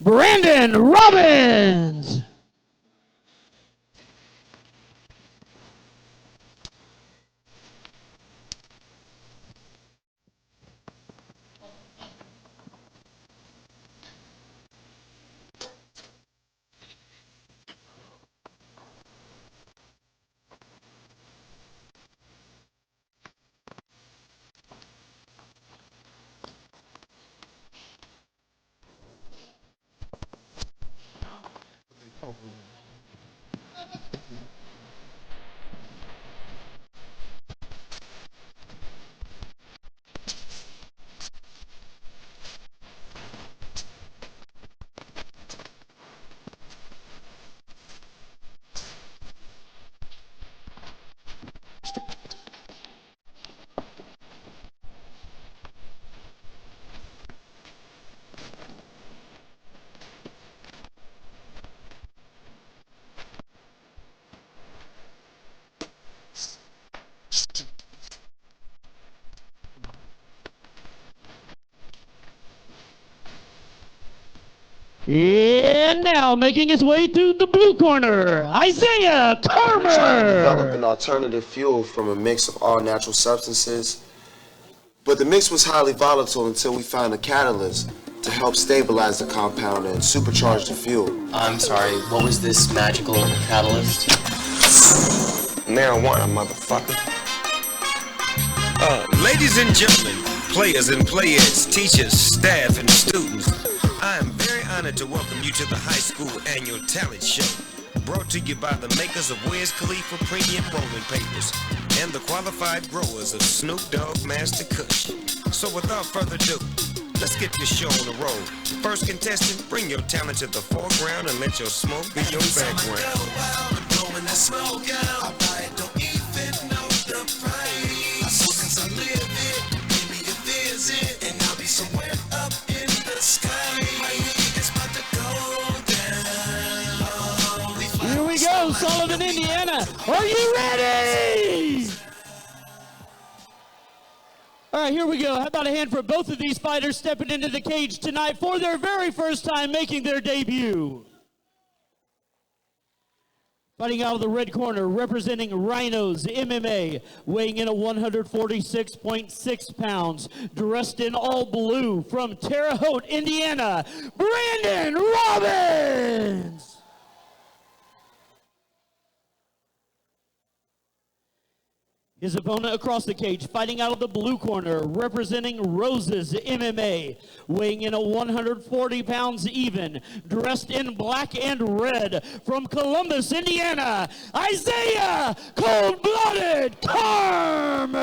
Brandon Robbins. And now making his way to the blue corner, Izaya Carmer. We tried to develop an alternative fuel from a mix of all natural substances, but the mix was highly volatile until we found a catalyst to help stabilize the compound and supercharge the fuel. I'm sorry, what was this magical catalyst? Marijuana, motherfucker. Ladies and gentlemen, players and playettes, teachers, staff, and students, I am very honored to welcome you to the high school annual talent show, brought to you by the makers of Wiz Khalifa Premium Rolling Papers and the qualified growers of Snoop Dogg Master Kush. So without further ado, let's get this show on the road. First contestant, bring your talent to the foreground and let your smoke be your background. Here we go, Sullivan, Indiana. Are you ready? All right, here we go. How about a hand for both of these fighters stepping into the cage tonight for their very first time making their debut. Fighting out of the red corner, representing Rhinos MMA, weighing in at 146.6 pounds, dressed in all blue from Terre Haute, Indiana, Brandon Robbins. His opponent across the cage, fighting out of the blue corner, representing Roses MMA, weighing in at 140 pounds even, dressed in black and red, from Columbus, Indiana, Izaya Cold-Blooded Carmer.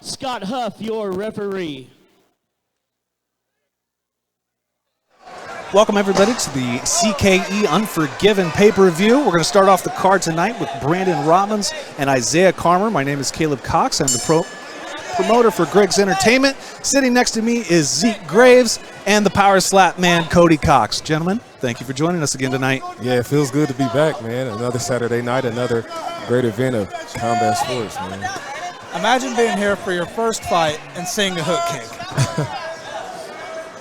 Scott Huff, your referee. Welcome, everybody, to the CKE Unforgiven pay-per-view. We're going to start off the card tonight with Brandon Robbins and Izaya Carmer. My name is Caleb Cox. I'm the promoter for Griggs Entertainment. Sitting next to me is Zeke Graves and the Power Slap man, Cody Cox. Gentlemen, thank you for joining us again tonight. Yeah, it feels good to be back, man. Another Saturday night, another great event of combat sports, man. Imagine being here for your first fight and seeing a hook kick.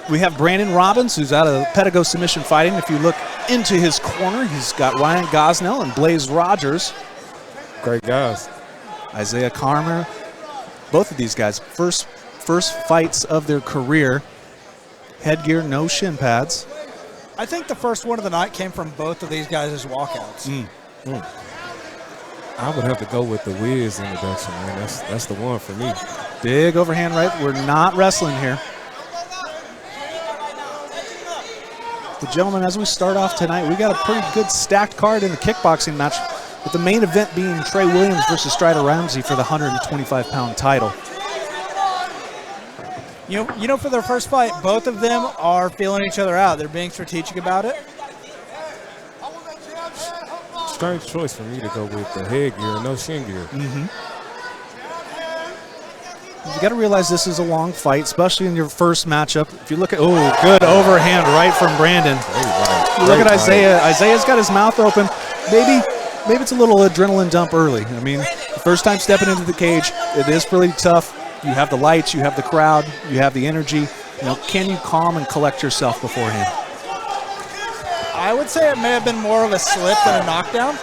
We have Brandon Robbins, who's out of Pedigo Submission Fighting. If you look into his corner, he's got Ryan Gosnell and Blaze Rogers. Great guys. Izaya Carmer. Both of these guys, first fights of their career. Headgear, no shin pads. I think the first one of the night came from both of these guys' walkouts. I would have to go with the Wiz introduction, man. That's the one for me. Big overhand right. We're not wrestling here. But gentlemen, as we start off tonight, we got a pretty good stacked card in the kickboxing match, with the main event being Trey Williams versus Strider Ramsey for the 125-pound title. You know, for their first fight, both of them are feeling each other out. They're being strategic about it. Strange choice for me to go with the headgear and no shin gear. You got to realize this is a long fight, especially in your first matchup. If you look at, good overhand right from Brandon. You look at Izaya. Izaya's got his mouth open. Maybe it's a little adrenaline dump early. I mean, the first time stepping into the cage, it is pretty tough. You have the lights, you have the crowd, you have the energy. can you calm and collect yourself beforehand? I would say it may have been more of a slip than a knockdown.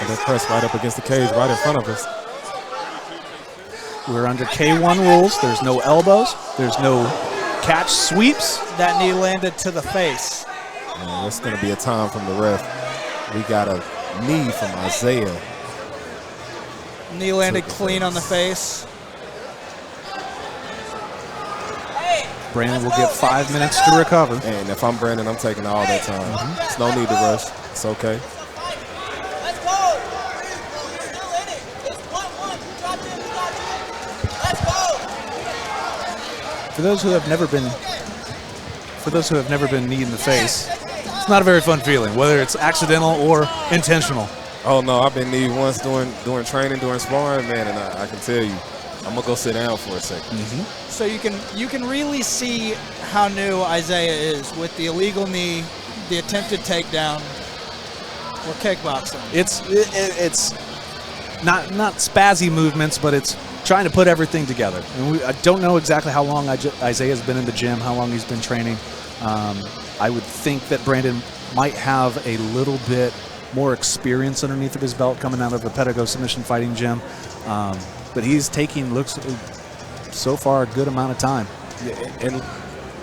And they're pressed right up against the cage right in front of us. We're under K1 rules. There's no elbows. There's no catch sweeps. That knee landed to the face. And it's going to be a time from the ref. We got a knee from Izaya. Knee landed clean on the face. Brandon will get 5 minutes to recover. And if I'm Brandon, I'm taking all that time. There's no need to rush. It's okay. For those who have never been kneed in the face, it's not a very fun feeling, whether it's accidental or intentional. Oh no, I've been kneed once during training, during sparring, man, and I can tell you, I'm gonna go sit down for a second. So you can really see how new Izaya is with the illegal knee, the attempted takedown, or kickboxing. It's not spazzy movements, but it's trying to put everything together. And I don't know exactly how long Izaya's been in the gym, how long he's been training. I would think that Brandon might have a little bit more experience underneath of his belt coming out of a Pedigo submission fighting gym. But he's looks so far a good amount of time. And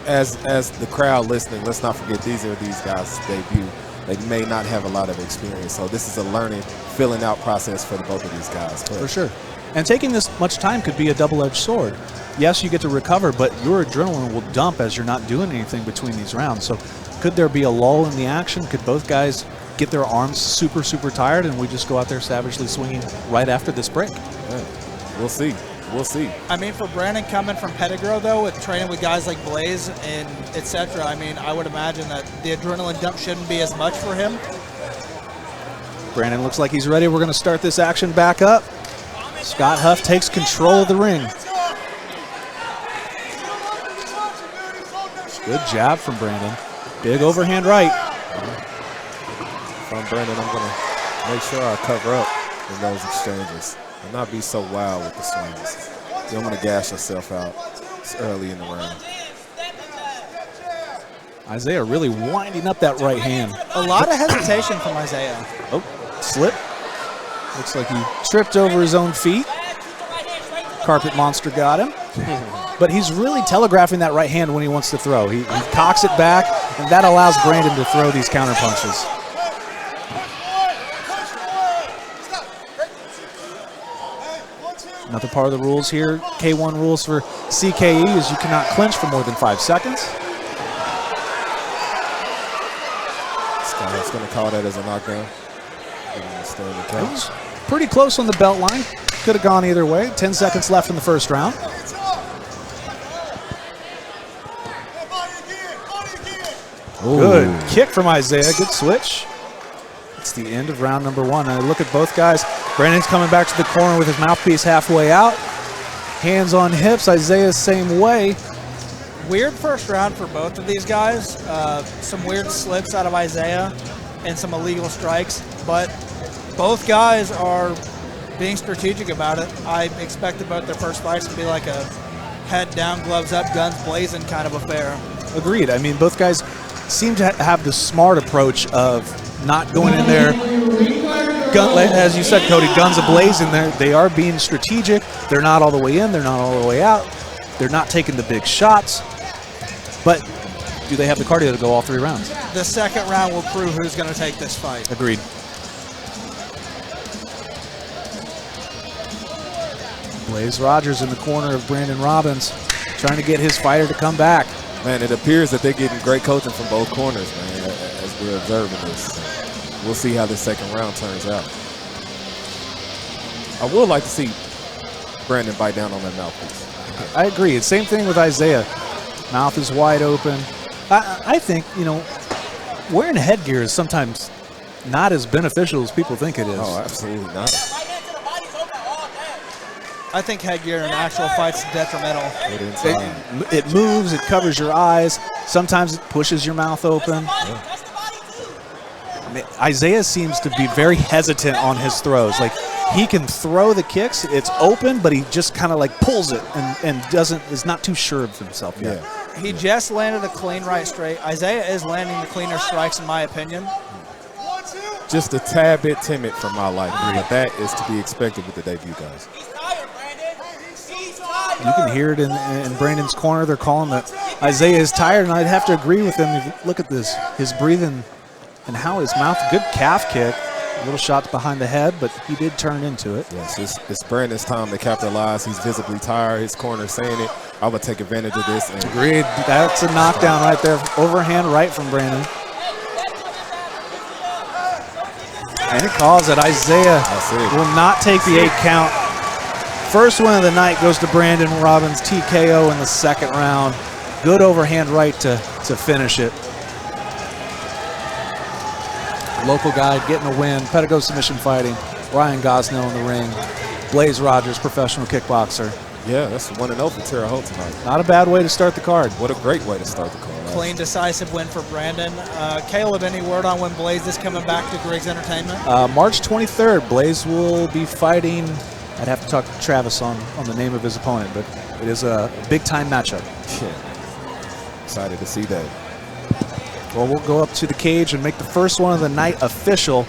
as the crowd listening, let's not forget these are these guys' debut. They may not have a lot of experience, so this is a learning, filling out process for both of these guys. For sure. And taking this much time could be a double-edged sword. Yes, you get to recover, but your adrenaline will dump as you're not doing anything between these rounds. So could there be a lull in the action? Could both guys get their arms super, super tired and we just go out there savagely swinging right after this break? Yeah. We'll see. We'll see. I mean, for Brandon coming from Pedigree, though, with training with guys like Blaze and etc., I mean, I would imagine that the adrenaline dump shouldn't be as much for him. Brandon looks like he's ready. We're going to start this action back up. Scott Huff takes control of the ring. Good jab from Brandon. Big overhand right. If I'm Brandon, I'm going to make sure I cover up in those exchanges and not be so wild with the swings. You don't want to gas yourself out. It's early in the round. Izaya really winding up that right hand. A lot of hesitation from Izaya. Oh, slip. Looks like he tripped over his own feet. Carpet monster got him. But he's really telegraphing that right hand when he wants to throw. He cocks it back, and that allows Brandon to throw these counter punches. Another part of the rules here, K1 rules for CKE, is you cannot clinch for more than 5 seconds. Scott's going to call that as a knockdown. It was pretty close on the belt line. Could have gone either way. 10 seconds left in the first round. Ooh. Good kick from Izaya. Good switch. It's the end of round number one. I look at both guys. Brandon's coming back to the corner with his mouthpiece halfway out. Hands on hips. Isaiah's same way. Weird first round for both of these guys. Some weird slips out of Izaya and some illegal strikes, but both guys are being strategic about it. I expected both their first fights to be like a head down, gloves up, guns blazing kind of affair. Agreed. I mean, both guys seem to have the smart approach of not going in there, as you said, Cody, guns ablazing. They are being strategic. They're not all the way in. They're not all the way out. They're not taking the big shots. But do they have the cardio to go all 3 rounds? The second round will prove who's going to take this fight. Agreed. Blaze Rogers in the corner of Brandon Robbins, trying to get his fighter to come back. Man, it appears that they're getting great coaching from both corners, man, as we're observing this. We'll see how this second round turns out. I would like to see Brandon bite down on that mouthpiece. I agree. Same thing with Izaya. Mouth is wide open. I think, wearing a headgear is sometimes not as beneficial as people think it is. Oh, absolutely not. I think headgear in actual fights is detrimental. It moves, it covers your eyes. Sometimes it pushes your mouth open. Yeah. I mean, Izaya seems to be very hesitant on his throws. Like, he can throw the kicks, it's open, but he just kind of like pulls it and is not too sure of himself yet. Yeah. He just landed a clean right straight. Izaya is landing the cleaner strikes, in my opinion. Just a tad bit timid for my liking, but that is to be expected with the debut guys. You can hear it in Brandon's corner. They're calling that Izaya is tired, and I'd have to agree with him. Look at this, his breathing and how his mouth, good calf kick. A little shot behind the head, but he did turn into it. Yes, it's Brandon's time to capitalize. He's visibly tired. His corner saying it. I would take advantage of this. And agreed. That's a knockdown right there. Overhand right from Brandon. And he calls it. Izaya will not take the 8 count. First win of the night goes to Brandon Robbins, TKO in the second round. Good overhand right to finish it. Local guy getting a win. Pedigo submission fighting. Ryan Gosnell in the ring. Blaze Rogers, professional kickboxer. Yeah, that's 1-0 for Terre Haute tonight. Not a bad way to start the card. What a great way to start the card. Clean, decisive win for Brandon. Caleb, any word on when Blaze is coming back to Griggs Entertainment? March 23rd, Blaze will be fighting. I'd have to talk to Travis on the name of his opponent, but it is a big-time matchup. Yeah. Excited to see that. Well, we'll go up to the cage and make the first one of the night official.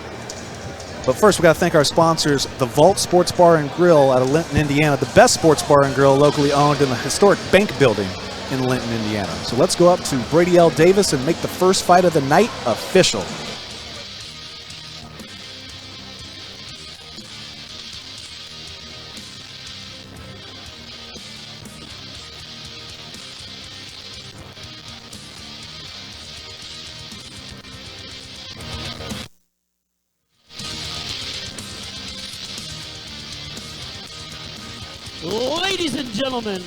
But first, we got to thank our sponsors, the Vault Sports Bar and Grill out of Linton, Indiana, the best sports bar and grill locally owned in the historic Bank Building in Linton, Indiana. So let's go up to Brady L. Davis and make the first fight of the night official. Ladies and gentlemen,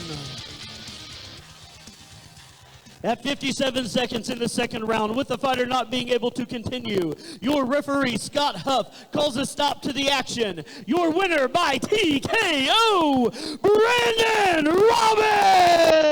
at 57 seconds in the second round, with the fighter not being able to continue, your referee, Scott Huff, calls a stop to the action. Your winner by TKO, Brandon Robbins!